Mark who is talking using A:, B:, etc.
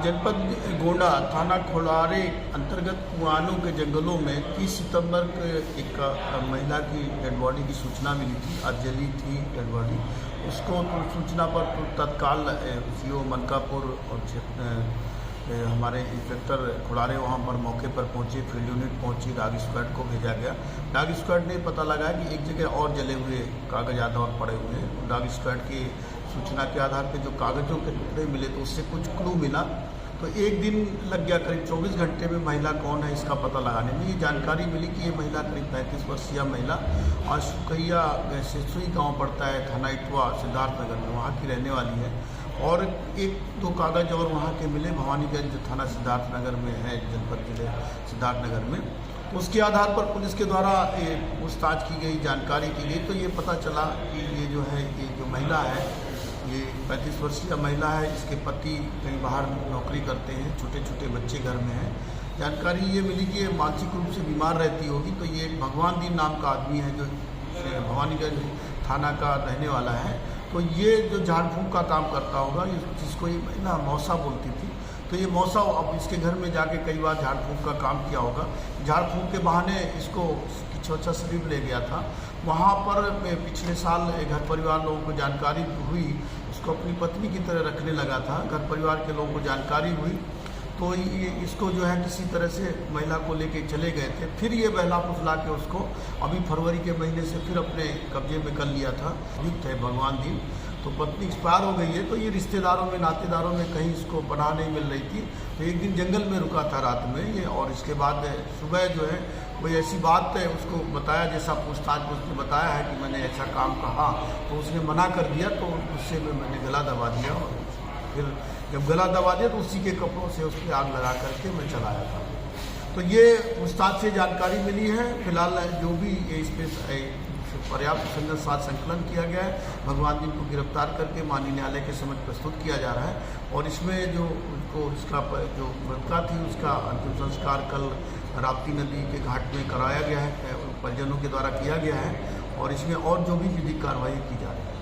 A: जनपद गोंडा थाना खोलारे अंतर्गत कुआनों के जंगलों में 30 सितंबर को एक महिला की डेड बॉडी की सूचना मिली थी। आज जली थी डेड बॉडी। उसको सूचना पर तत्काल सीओ मनकापुर और हमारे इंस्पेक्टर खोलारे वहाँ पर मौके पर पहुँचे। फील्ड यूनिट पहुँची, डॉग स्क्वाड को भेजा गया। डॉग स्क्वाड ने पता लगाया कि एक जगह और जले हुए कागजात और पड़े हुए हैं। डॉग स्क्वाड की सूचना के आधार पर जो कागज़ों के टुकड़े मिले तो उससे कुछ क्लू मिला। तो एक दिन लग गया, करीब 24 घंटे में महिला कौन है इसका पता लगाने में। ये जानकारी मिली कि ये महिला करीब 35 वर्षीय महिला और सुकैया सेसुई गांव पड़ता है, थाना इटवा, सिद्धार्थनगर में, वहाँ की रहने वाली है। और एक दो कागज़ और वहाँ के मिले भवानीगंज थाना सिद्धार्थनगर में है, जनपद जिले सिद्धार्थनगर में। तो उसके आधार पर पुलिस के द्वारा पूछताछ की गई, जानकारी की गई, तो ये पता चला कि ये जो महिला है, ये 35 वर्षीय महिला है। इसके पति कहीं बाहर नौकरी करते हैं, छोटे छोटे बच्चे घर में हैं। जानकारी ये मिली कि ये मानसिक रूप से बीमार रहती होगी। तो ये भगवान दीन नाम का आदमी है जो भवानीगंज थाना का रहने वाला है। तो ये जो झाड़ फूँक का काम करता होगा, जिसको ये महिला मौसा बोलती थी, तो ये मौसा अब इसके घर में जाके कई बार झाड़ फूँक का काम किया होगा। झाड़ फूँक के बहाने इसको किचौचा शरीफ ले गया था। वहाँ पर पिछले साल घर परिवार लोगों को जानकारी हुई, उसको अपनी पत्नी की तरह रखने लगा था। घर परिवार के लोगों को जानकारी हुई तो ये इसको जो है किसी तरह से महिला को लेके चले गए थे। फिर ये बहला फुसला के उसको अभी फरवरी के महीने से फिर अपने कब्जे में कर लिया था। युक्त है भगवान दिन। तो पत्नी एक्सपायर हो गई है। तो ये रिश्तेदारों में, नातेदारों में कहीं इसको पनाह नहीं मिल रही थी। तो एक दिन जंगल में रुका था रात में ये, और इसके बाद सुबह जो है कोई ऐसी बात है उसको बताया, जैसा पूछताछ में उसने बताया है कि मैंने ऐसा काम कहा, तो उसने मना कर दिया। तो उससे मैंने गला दबा दिया, और फिर जब गला दबा दिया तो उसी के कपड़ों से उस पर आग लगा करके मैं चलाया था। तो ये पूछताछ से जानकारी मिली है। फिलहाल जो भी इस पर पर्याप्त साथ संकलन किया गया है। भगवान दिन को गिरफ्तार करके माननीय न्यायालय के समक्ष प्रस्तुत किया जा रहा है। और इसमें जो उनको इसका जो मृतका थी उसका अंतिम संस्कार कल राप्ती नदी के घाट में कराया गया है, परिजनों के द्वारा किया गया है। और इसमें और जो भी विधिक कार्रवाई की जा रही है।